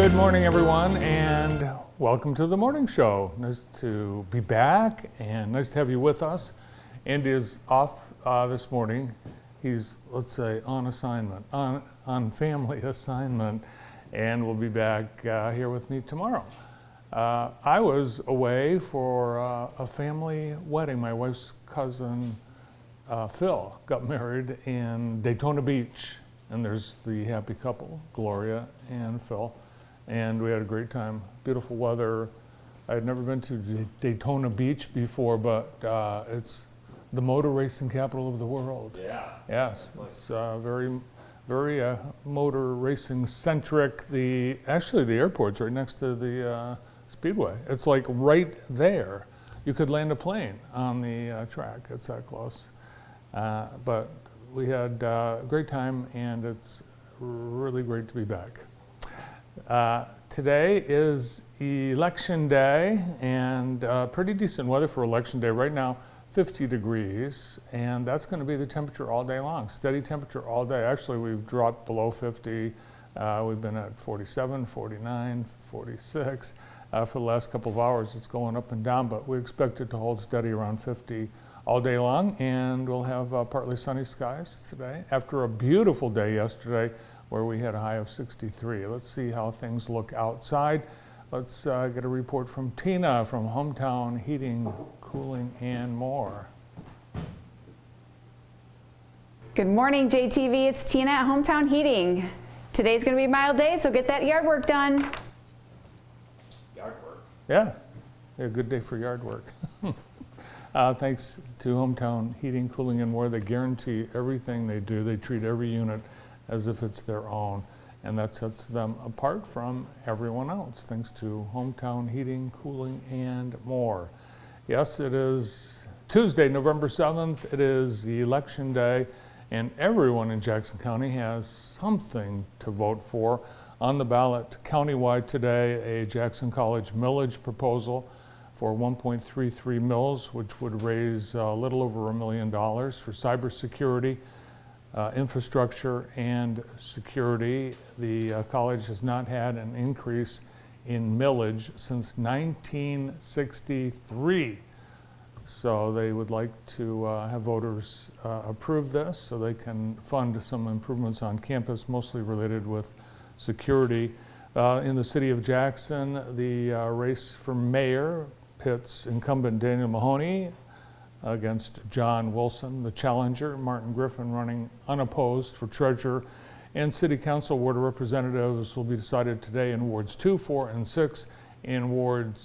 Good morning, everyone, and welcome to the morning show. Nice to be back and nice to have you with us. Andy is off this morning. He's, let's say, on assignment, on family assignment, and will be back here with me tomorrow. I was away for a family wedding. My wife's cousin, Phil, got married in Daytona Beach, and there's the happy couple, Gloria and Phil. And we had a great time, beautiful weather. I had never been to Daytona Beach before, but it's the motor racing capital of the world. Yeah. Yes, it's very motor racing centric. Actually the airport's right next to the Speedway. It's like right there. You could land a plane on the track, it's that close. But we had a great time, and it's really great to be back. Today is election day, and pretty decent weather for election day. Right now, 50 degrees, and that's going to be the temperature all day long. Steady temperature all day. Actually, we've dropped below 50. We've been at 47, 49, 46. For the last couple of hours, it's going up and down, but we expect it to hold steady around 50 all day long, and we'll have partly sunny skies today after a beautiful day yesterday, where we had a high of 63. Let's see how things look outside. Let's get a report from Tina from Hometown Heating, Cooling, and More. Good morning, JTV. It's Tina at Hometown Heating. Today's going to be a mild day, so get that yard work done. Yard work. Yeah, good day for yard work. Thanks to Hometown Heating, Cooling, and More. They guarantee everything they do. They treat every unit as if it's their own, and that sets them apart from everyone else, thanks to Hometown Heating, Cooling, and More. Yes, it is Tuesday, November 7th. It is the election day, and everyone in Jackson County has something to vote for. On the ballot countywide today, a Jackson College millage proposal for 1.33 mills, which would raise a little over $1 million for cybersecurity, infrastructure, and security. The college has not had an increase in millage since 1963. So they would like to have voters approve this so they can fund some improvements on campus, mostly related with security. In the city of Jackson, the race for mayor pits incumbent Daniel Mahoney against John Wilson, the challenger, Martin Griffin, running unopposed for treasurer, and city council ward representatives will be decided today in wards 2, 4, and 6. In ward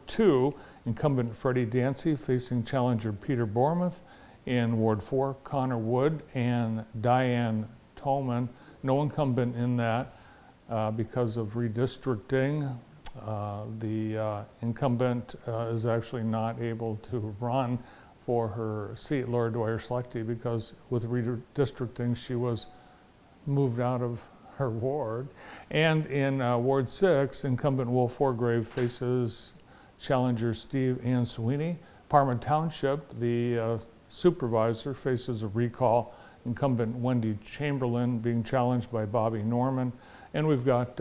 2, incumbent Freddie Dancy facing challenger Peter Bormuth. In ward 4, Connor Wood and Diane Tolman. No incumbent in that because of redistricting. The incumbent is actually not able to run for her seat, Laura Dwyer-Schlechte, because with redistricting she was moved out of her ward. And in Ward 6, incumbent Wolf Forgrave faces challenger Steve Answini. Parma Township, the supervisor, faces a recall. Incumbent Wendy Chamberlain being challenged by Bobby Norman. And we've got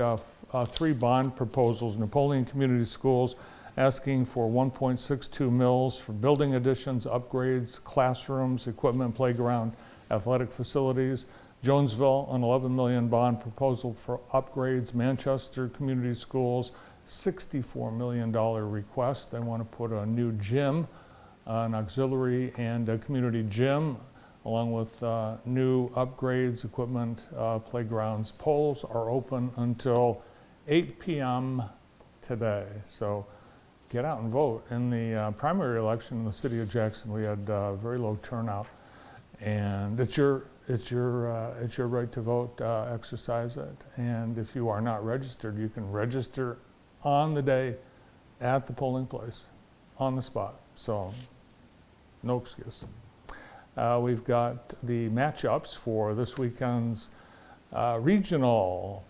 3 bond proposals. Napoleon Community Schools asking for 1.62 mills for building additions, upgrades, classrooms, equipment, playground, athletic facilities. Jonesville, an $11 million bond proposal for upgrades. Manchester Community Schools, $64 million request. They want to put a new gym, an auxiliary and a community gym, along with new upgrades, equipment, playgrounds. Polls are open until 8 p.m. today, so get out and vote. In the primary election in the city of Jackson, we had very low turnout, and it's your right to vote. Exercise it, and if you are not registered, you can register on the day at the polling place, on the spot. So, no excuse. We've got the matchups for this weekend's regional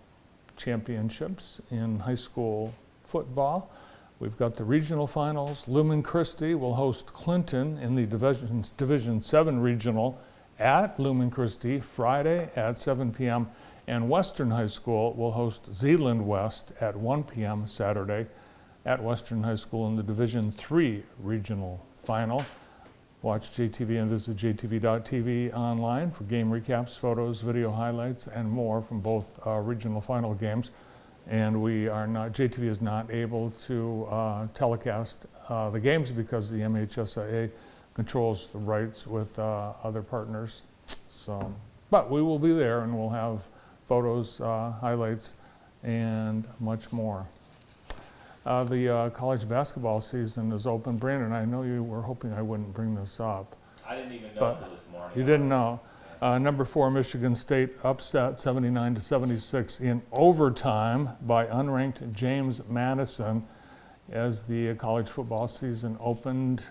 championships in high school football. We've got the regional finals. Lumen Christi will host Clinton in the Division 7 regional at Lumen Christi Friday at 7 p.m. And Western High School will host Zeeland West at 1 p.m. Saturday at Western High School in the Division III Regional Final. Watch JTV and visit jtv.tv online for game recaps, photos, video highlights, and more from both regional final games. And JTV is not able to telecast the games because the MHSAA controls the rights with other partners. So, but we will be there and we'll have photos, highlights, and much more. The college basketball season is open. Brandon, I know you were hoping I wouldn't bring this up. I didn't even know But until this morning. You didn't know. Number 4, Michigan State upset 79-76 in overtime by unranked James Madison as the college football season opened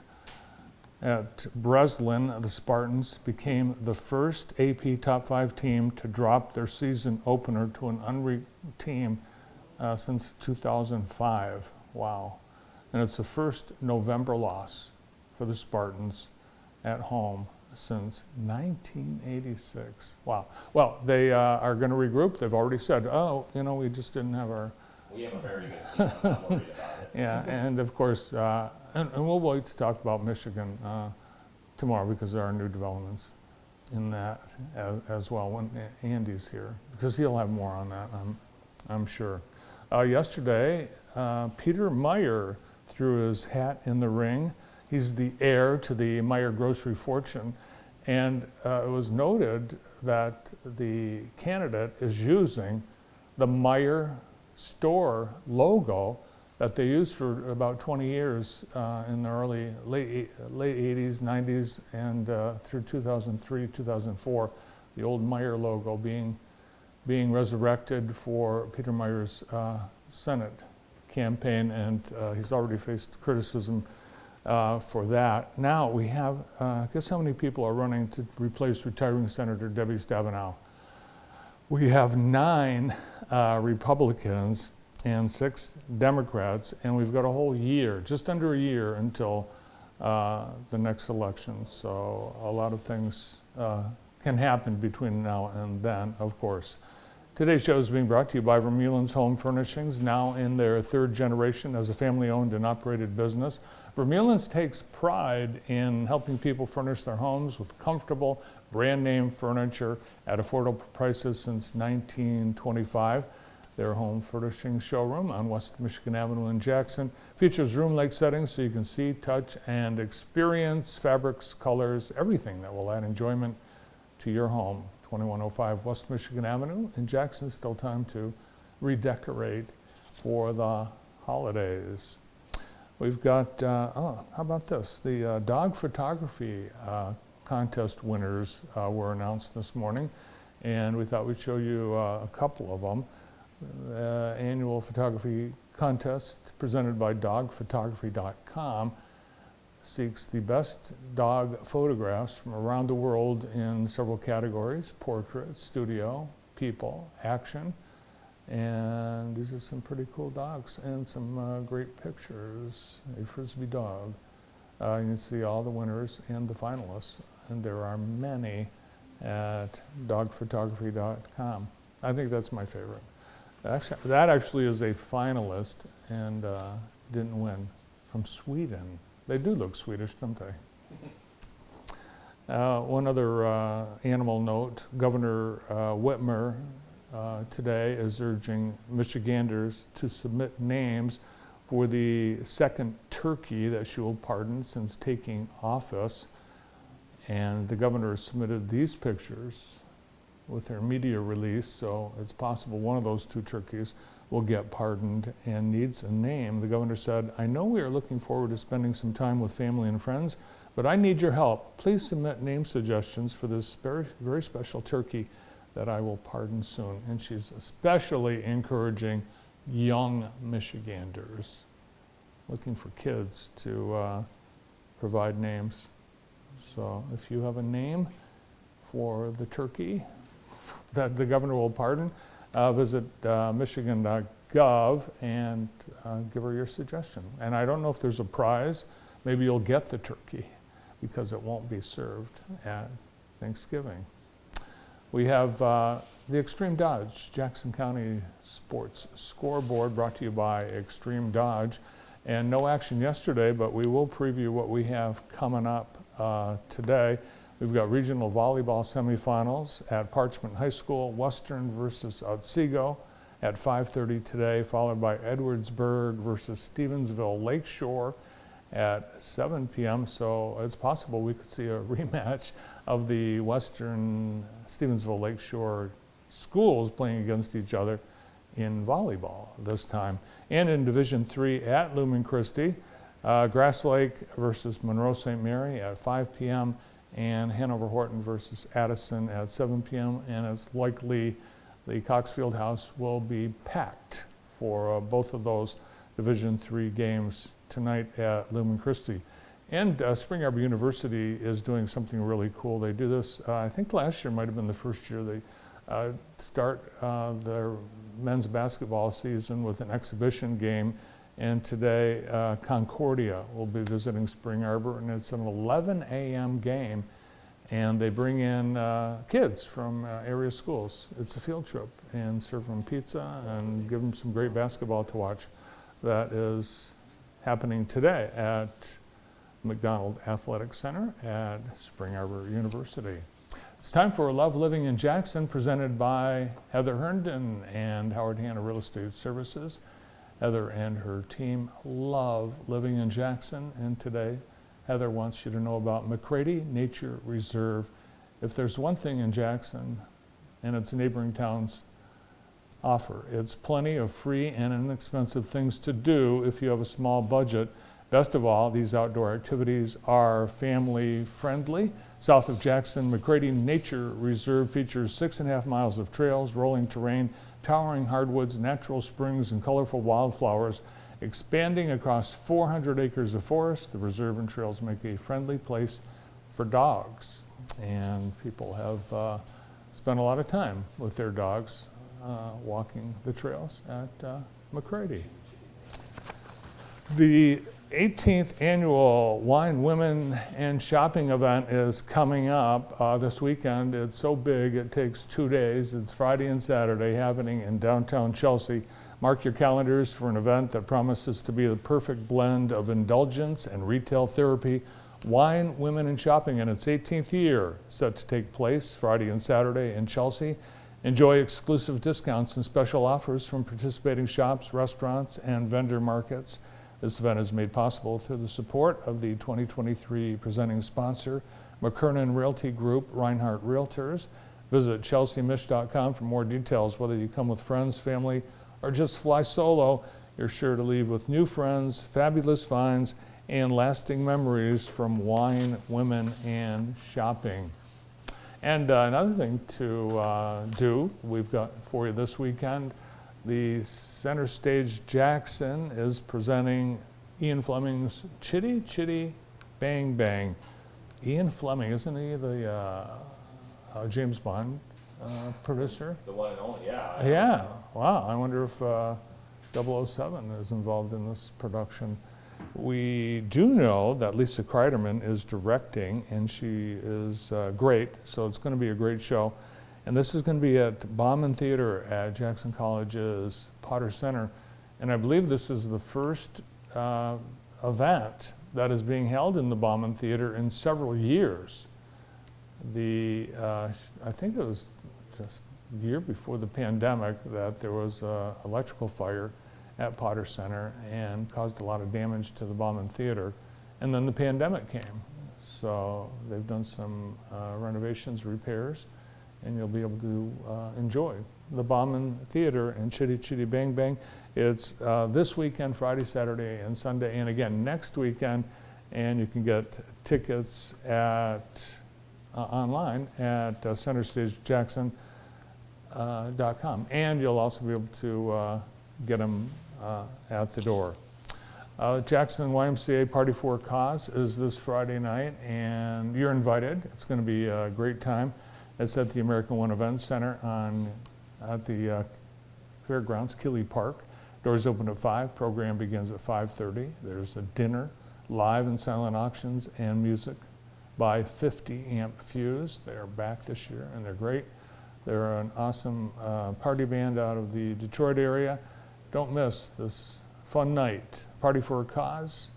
at Breslin. The Spartans became the first AP Top 5 team to drop their season opener to an unranked team since 2005. Wow. And it's the first November loss for the Spartans at home since 1986. Wow. Well, they are going to regroup. They've already said, we just didn't have our... We have a very good team. I'm not worried about it. Yeah, and of course, and we'll wait to talk about Michigan tomorrow because there are new developments in that as well when Andy's here, because he'll have more on that, I'm sure. Yesterday, Peter Meyer threw his hat in the ring. He's the heir to the Meyer grocery fortune. And it was noted that the candidate is using the Meyer store logo that they used for about 20 years in the late 80s, 90s, and through 2003, 2004, the old Meyer logo being resurrected for Peter Meyer's Senate campaign, and he's already faced criticism for that. Now we have, guess how many people are running to replace retiring Senator Debbie Stabenow? We have 9 Republicans and 6 Democrats, and we've got a whole year, just under a year, until the next election. So a lot of things can happen between now and then, of course. Today's show is being brought to you by Vermeulen's Home Furnishings, now in their 3rd generation as a family-owned and operated business. Vermeulen's takes pride in helping people furnish their homes with comfortable, brand-name furniture at affordable prices since 1925. Their home furnishing showroom on West Michigan Avenue in Jackson features room-like settings so you can see, touch, and experience fabrics, colors, everything that will add enjoyment to your home. 2105 West Michigan Avenue in Jackson. Still time to redecorate for the holidays. We've got, how about this? The dog photography contest winners were announced this morning, and we thought we'd show you a couple of them. Annual photography contest presented by dogphotography.com seeks the best dog photographs from around the world in several categories: portrait, studio, people, action, and these are some pretty cool dogs and some great pictures. A Frisbee dog. You can see all the winners and the finalists, and there are many at dogphotography.com. I think that's my favorite. That actually is a finalist and didn't win, from Sweden. They do look Swedish, don't they? One other animal note, Governor Whitmer today is urging Michiganders to submit names for the second turkey that she will pardon since taking office. And the governor submitted these pictures with her media release, so it's possible one of those 2 turkeys will get pardoned and needs a name. The governor said, "I know we are looking forward to spending some time with family and friends, but I need your help. Please submit name suggestions for this very, very special turkey that I will pardon soon." And she's especially encouraging young Michiganders, looking for kids to provide names. So if you have a name for the turkey that the governor will pardon, visit michigan.gov and give her your suggestion. And I don't know if there's a prize. Maybe you'll get the turkey because it won't be served at Thanksgiving. We have the Extreme Dodge Jackson County Sports Scoreboard brought to you by Extreme Dodge. And no action yesterday, but we will preview what we have coming up today. We've got regional volleyball semifinals at Parchment High School, Western versus Otsego at 5:30 today, followed by Edwardsburg versus Stevensville Lakeshore at 7 p.m. So it's possible we could see a rematch of the Western Stevensville Lakeshore schools playing against each other in volleyball this time. And in Division III at Lumen Christi, Grass Lake versus Monroe St. Mary at 5 p.m. and Hanover Horton versus Addison at 7 p.m. And it's likely the Cox Fieldhouse will be packed for both of those Division III games tonight at Lumen Christi. And Spring Arbor University is doing something really cool. They do this, I think last year might have been the first year they start their men's basketball season with an exhibition game. And today, Concordia will be visiting Spring Arbor, and it's an 11 a.m. game. And they bring in kids from area schools. It's a field trip, and serve them pizza and give them some great basketball to watch. That is happening today at McDonald Athletic Center at Spring Arbor University. It's time for Love Living in Jackson, presented by Heather Herndon and Howard Hanna Real Estate Services. Heather and her team love living in Jackson, and today Heather wants you to know about McCready Nature Reserve. If there's one thing in Jackson and its neighboring towns offer, it's plenty of free and inexpensive things to do if you have a small budget. Best of all, these outdoor activities are family friendly. South of Jackson, McCready Nature Reserve features 6.5 miles of trails, rolling terrain, towering hardwoods, natural springs, and colorful wildflowers. Expanding across 400 acres of forest, the reserve and trails make a friendly place for dogs. And people have spent a lot of time with their dogs walking the trails at McCready. The 18th annual Wine, Women, and Shopping event is coming up this weekend. It's so big it takes 2 days. It's Friday and Saturday, happening in downtown Chelsea. Mark your calendars for an event that promises to be the perfect blend of indulgence and retail therapy. Wine, Women, and Shopping in its 18th year, set to take place Friday and Saturday in Chelsea. Enjoy exclusive discounts and special offers from participating shops, restaurants, and vendor markets. This event is made possible through the support of the 2023 presenting sponsor, McKernan Realty Group, Reinhardt Realtors. Visit chelseamish.com for more details. Whether you come with friends, family, or just fly solo, you're sure to leave with new friends, fabulous finds, and lasting memories from Wine, Women, and Shopping. And another thing to do, we've got for you this weekend, the Center Stage Jackson is presenting Ian Fleming's Chitty Chitty Bang Bang. Ian Fleming, isn't he the James Bond producer? The one and only, yeah. Yeah, wow. I wonder if 007 is involved in this production. We do know that Lisa Kreiderman is directing, and she is great, so it's going to be a great show. And this is going to be at Bauman Theater at Jackson College's Potter Center. And I believe this is the first event that is being held in the Bauman Theater in several years. I think it was just a year before the pandemic that there was an electrical fire at Potter Center and caused a lot of damage to the Bauman Theater. And then the pandemic came. So they've done some renovations, repairs, and you'll be able to enjoy the Bauman Theater and Chitty Chitty Bang Bang. It's this weekend, Friday, Saturday, and Sunday, and again next weekend. And you can get tickets at online at centerstagejackson.com. And you'll also be able to get them at the door. Jackson YMCA Party for a Cause is this Friday night, and you're invited. It's going to be a great time. It's at the American One Event Center at the Fairgrounds, Keeley Park. Doors open at 5. Program begins at 5:30. There's a dinner, live and silent auctions, and music by 50 Amp Fuse. They are back this year, and they're great. They're an awesome party band out of the Detroit area. Don't miss this fun night. Party for a Cause.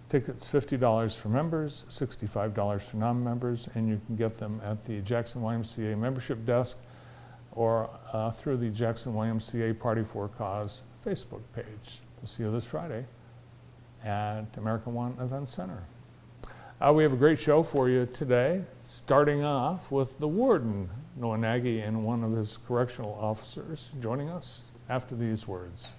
Tickets $50 for members, $65 for non-members, and you can get them at the Jackson YMCA membership desk or through the Jackson YMCA Party for a Cause Facebook page. We'll see you this Friday at American One Event Center. We have a great show for you today, starting off with the warden, Noah Nagy, and one of his correctional officers joining us after these words.